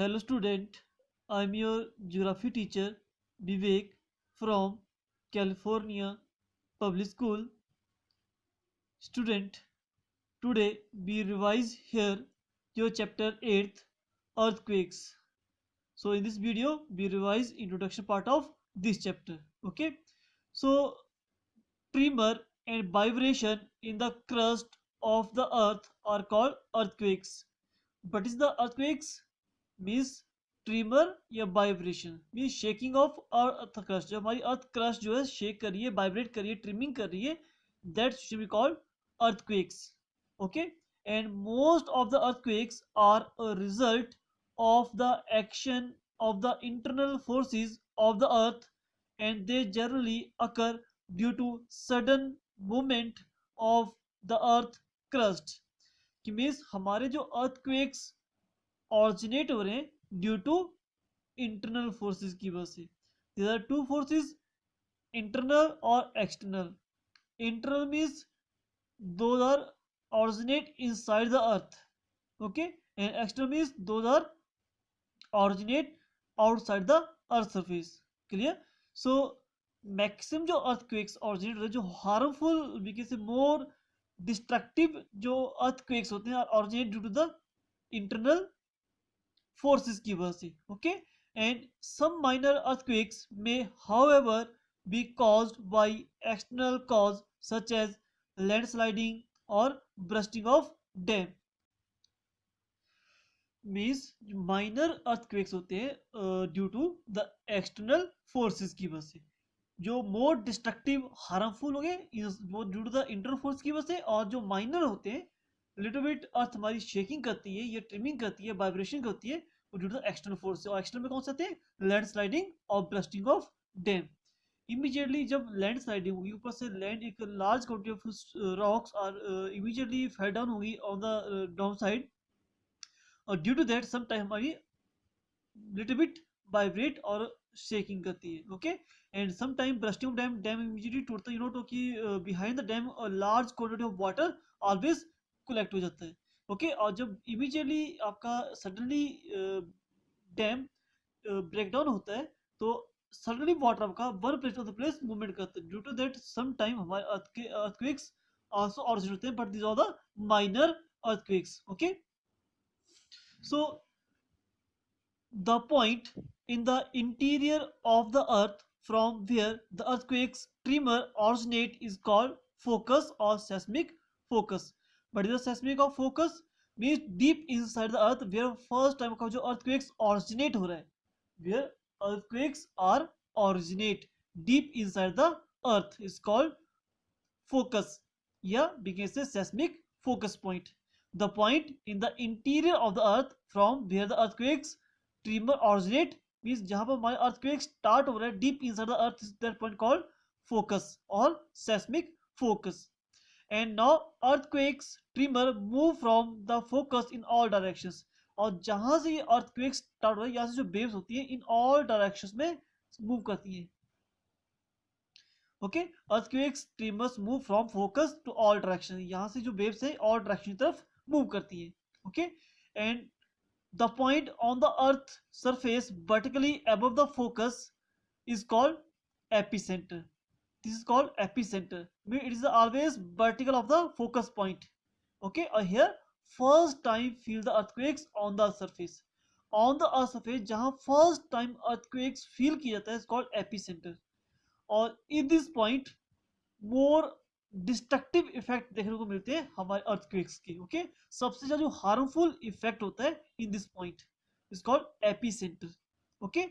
Hello student, I'm your geography teacher Vivek from California Public School. Student, today we revise here your chapter 8th earthquakes. So in this video we revise introduction part of this chapter. Okay. So tremor and vibration in the crust of the earth are called earthquakes. What is the earthquakes? Means tremor या vibration mean shaking of earth crust, जब हमारी earth crust जो है shake कर रही है, vibrate कर रही है, ट्रिमिंग कर रही है, that should be called earthquakes. Okay, and most of the earthquakes are a result of the action of the internal forces of the earth, and they generally occur due to sudden movement of the earth crust. कि means हमारे जो earthquakes originate हो रहे हैं due to internal forces की वजह से. There are two forces, internal और external. Internal means those are originate inside the earth. Okay, and external means those are originate outside the earth surface. Clear? So maximum जो earthquakes originate होते हैं, जो harmful we से मोर destructive जो earthquakes होते हैं, originate due to the internal forces की वजह से. Okay, and some minor earthquakes may however be caused by external cause such as landsliding or bursting of dam. Means minor earthquakes होते हैं due to the external forces की वजह से, जो मोर destructive harmful हो गए वो due to the internal force की वजह से, और जो माइनर होते हैं लिटिल बिट अर्थ हमारी शेकिंग करती है, ये ट्रिमिंग करती है, वाइब्रेशन करती है, वो ड्यू टू एक्सटर्नल फोर्स. और एक्सटर्नल में कौन से आते हैं? लैंडस्लाइडिंग और ब्रस्टिंग ऑफ डैम. इमीडिएटली जब लैंडस्लाइडिंग होगी, ऊपर से लैंड एक large quantity of rocks are immediately fell down होगी ऑन द डाउन साइड, और due to that some time हमारी लिटिल बिट वाइब्रेट और शेकिंग करती है. Okay, and some time bursting of dam, dam immediately टूटता है, you know, तो कि behind the dam large quantity of water always collect हो जाता है. ओके, और जब इमीडिएटली आपका सडनली डैम ब्रेक डाउन होता है, तो सडनली वाटर आपका one place of the place movement करता है. Due to that some time हमारे अर्थक्वेक्स आल्सो ऑरिजिनेट होते हैं, but this are the minor earthquakes. Okay, so the point in the interior of the earth from where the earthquake's tremor originate is called focus or seismic focus. But the seismic of focus means deep inside the earth where first time का जो earthquakes originate हो रहा है, where earthquakes are originate deep inside the earth is called focus. Yeah, we can say seismic focus point. The point in the interior of the earth from where the earthquakes tremor originate means जहां पर हमारे earthquake start हो रहा है deep inside the earth, is that point called focus और seismic focus. And now earthquakes tremor move from the focus in all directions. और जहां से ये अर्थक्वेक स्टार्ट हो रहा है, यहाँ से जो वेव्स होती है इन ऑल डायरेक्शंस में मूव करती है. Okay, earthquakes tremors move from focus to all direction. यहाँ से जो वेव्स है ऑल डायरेक्शन की तरफ मूव करती है. Okay, and the point on the earth surface vertically above the focus is called epicenter. This is called epicenter. It is always vertical of the focus point. Okay, here first time feel the earthquakes on the surface. On the earth surface जहाँ first time earthquakes feel किया जाता है is called epicenter. और in this point more destructive effect देखने को मिलते हैं हमारे अर्थक्वेक्स के. ओके, सबसे ज्यादा जो हार्मफुल इफेक्ट होता है in this point is called epicentre. Okay,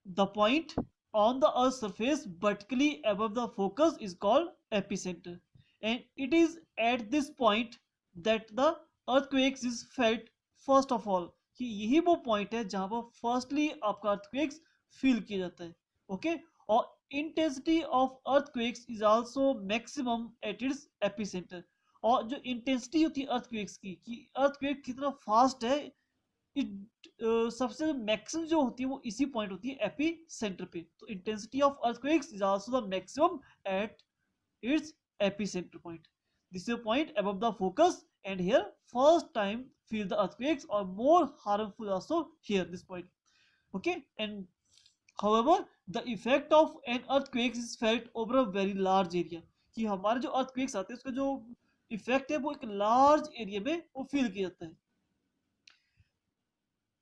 the point on the earth surface vertically above the focus is called epicentre, and it is at this point that the earthquakes is felt first of all. कि यही वो point है जहां पर firstly आपका earthquakes feel किया जाता है. ओके, और intensity of earthquakes is also maximum at its epicenter. और जो इंटेंसिटी होती है अर्थक्वेक्स की, कि अर्थक्वेक कितना फास्ट है, सबसे मैक्सिमम जो होती है वो इसी पॉइंट होती है एपी सेंटर पे. तो intensity of earthquakes is also the maximum at its AP centre point. This is point above the focus and here first time feel the earthquakes or more harmful also here this point. Okay, and however the effect of an earthquake is felt over a very large area, कि हमारे जो earthquakes आते हैं उसका जो effect है वो एक लार्ज एरिया में वो फील किया जाता है.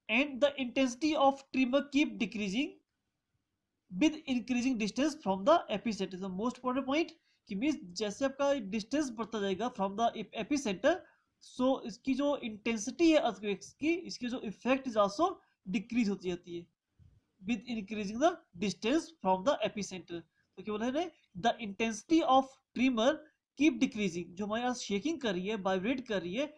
And the intensity of tremor keep decreasing with increasing distance from the epicenter. The most important point कि मीन्स जैसे आपका डिस्टेंस बढ़ता जाएगा फ्रॉम द एपिसेंटर, सो इसकी जो इंटेंसिटी है अर्थक्वेक्स की, इसकी जो इफेक्ट इज आल्सो डिक्रीज होती जाती है with increasing the distance from the epicenter. तो क्या बोला है, the intensity of tremor keep decreasing, जो हमारे यहाँ शेकिंग कर रही है, वाइब्रेट कर रही है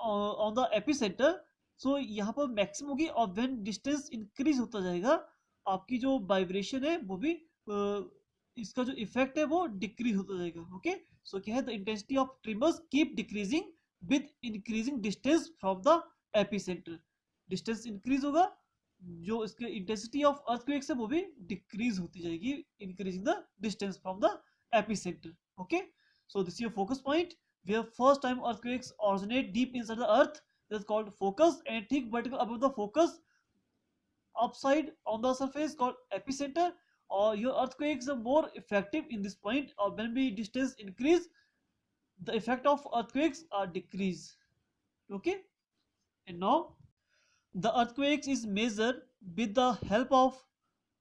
on the epicenter, सो यहाँ पर मैक्सिमम होगी और when distance increase होता जाएगा आपकी जो वाइब्रेशन है वो भी इसका जो इफेक्ट है वो डिक्रीज होता जाएगा. ओके, सो क्या है, the intensity of trimmers keep decreasing with increasing distance from the epicentre. Distance increase होगा, जो इसके इंटेंसिटी ऑफ अर्थक्वेक्स है वो भी डिक्रीज होती जाएगी, increasing the distance from the epicentre. Okay, so this is your focus point where first time earthquakes originate deep inside the earth, that is called focus, and thick vertical above the focus upside on the surface called epicenter, or your earthquakes are more effective in this point, or when we distance increase the effect of earthquakes are decrease. Okay, and now the earthquakes is measured with the help of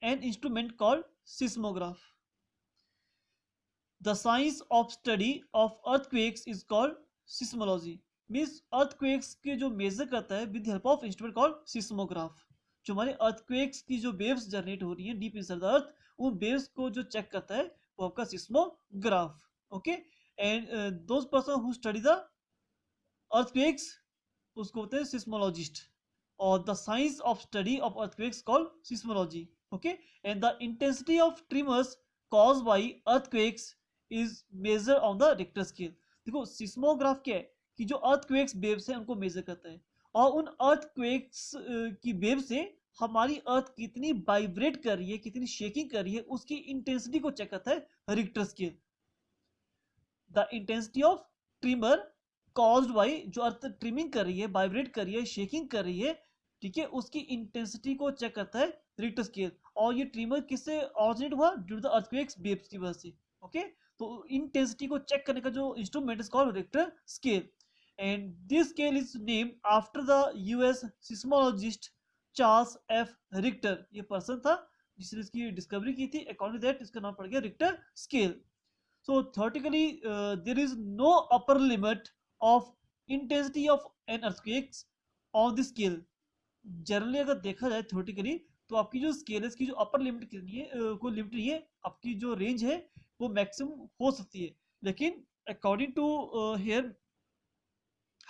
an instrument called seismograph. The science of study of earthquakes is called seismology. Means earthquakes के जो measure करता है with the help of instrument called seismograph. जो हमारे earthquakes की जो waves generate हो रही है deep inside the earth, उन waves को जो check करता है वो आपका seismograph. Okay, and those person who study the earthquakes उसको बोलते हैं seismologist, or the science of study of earthquakes called seismology. Okay, and the intensity of tremors caused by earthquakes is measured on the Richter scale. देखो seismograph क्या है कि जो earthquakes waves है उनको मेजर करता है, और उन अर्थक्वेक्स की वेव से हमारी अर्थ कितनी वाइब्रेट कर रही है, कितनी शेकिंग कर रही है, उसकी इंटेंसिटी को चेक करता है Richter scale. The intensity of trimmer caused by, जो अर्थ ट्रिमिंग कर रही है, वाइब्रेट कर रही है, शेकिंग कर रही है, ठीक है, उसकी इंटेंसिटी को चेक करता है रिक्टर स्केल. और ये ट्रिमर किससे ऑरिजिनेट हुआ, due to the earthquakes waves की वजह से. ओके, तो इंटेंसिटी को चेक करने का जो instrument is called Richter scale, and this scale is named after the US seismologist Charles F Richter. ये पर्सन था जिसने इसकी डिस्कवरी की थी, अकॉर्डिंग टू दैट इसका नाम पड़ गया Richter scale. So theoretically there is no upper limit of intensity of an earthquakes on this scale. Generally अगर देखा जाए थ्योरेटिकली तो आपकी जो स्केल है इसकी जो अपर लिमिट कितनी है, कोई लिमिट नहीं है, आपकी जो रेंज है वो मैक्सिमम हो सकती है, लेकिन अकॉर्डिंग टू हियर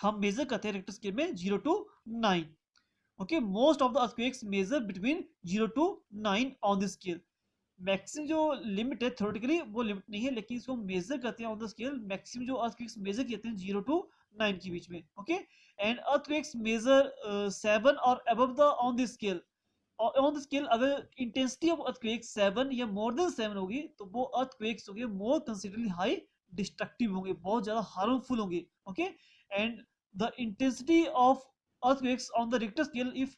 हम मेजर करते हैं रिक्टर स्केल में 0 to 9. Okay, most of the earthquakes measure between 0 to 9 on this scale. Maximum जो लिमिट है थ्योरेटिकली वो लिमिट नहीं है, लेकिन इसको मेजर करते हैं ऑन द स्केल. मैक्सिमम जो अर्थक्वेक्स मेजर करते हैं 0 to 9 के बीच में. ओके, एंड अर्थक्वेक्स मेजर 7 और above the on this scale. On the scale अगर इंटेंसिटी ऑफ अर्थक्वेक 7 या मोर देन 7 होगी तो वो अर्थक्वेक्स होंगे मोर कंसिडरेबली हाई डिस्ट्रक्टिव होंगे, बहुत ज्यादा हार्मफुल होंगे. Okay, and the intensity of earthquakes on the Richter scale if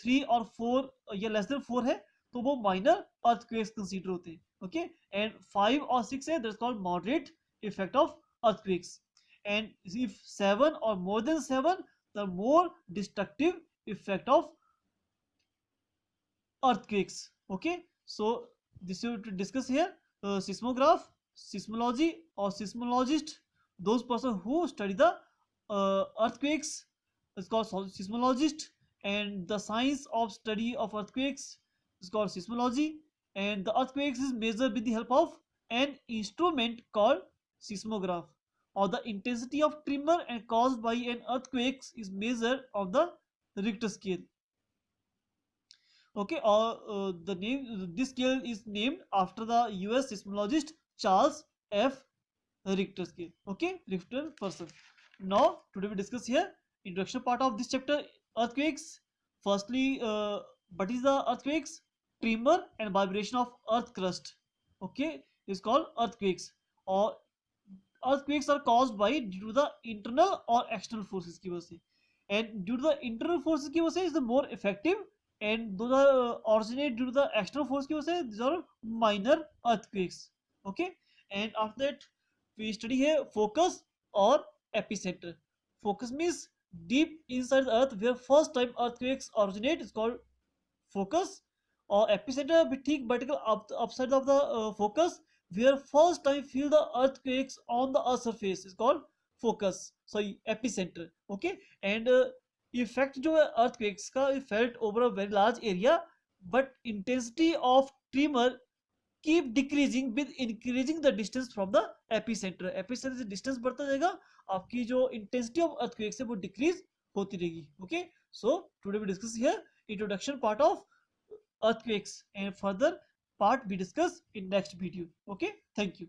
3 और 4 या लेस देन 4 है तो वो माइनर अर्थक्वेक्स कंसीडर होते हैं. ओके, एंड 5 और 6 है that's called moderate effect of earthquakes, and if 7 और more than 7 the more destructive effect of earthquakes. Okay, so this is to discuss here seismograph, seismology or seismologist, those person who study the earthquakes is called seismologist, and the science of study of earthquakes is called seismology, and the earthquakes is measured with the help of an instrument called seismograph, or the intensity of tremor and caused by an earthquake is measured on the Richter scale. Okay, or the name, this scale is named after the US seismologist Charles F Richter scale. Okay, Richter person. Now today we discuss here introduction part of this chapter, earthquakes. Firstly, what is the earthquakes? Tremor and vibration of earth crust. Okay, is called earthquakes, or earthquakes are caused by due to the internal or external forces की वजह से, and due to the internal forces की वजह से is the more effective, and those are originate due to the external force की वजह से these are minor earthquakes. Okay, and after that we study here focus or epicenter. Focus means deep inside the earth where first time earthquakes originate is called focus, or epicenter भी ठीक vertical upside of the focus where first time feel the earthquakes on the earth surface is called focus, sorry epicenter. Okay, and effect जो है earthquakes का felt over a very large area, but intensity of tremor keep decreasing with increasing the distance from the epicenter. epicenter से distance बढ़ता जाएगा, आपकी जो intensity of earthquakes है वो decrease होती रहेगी. Okay, so today we discuss here introduction part of earthquakes, and further part we discuss in next video. Okay, thank you.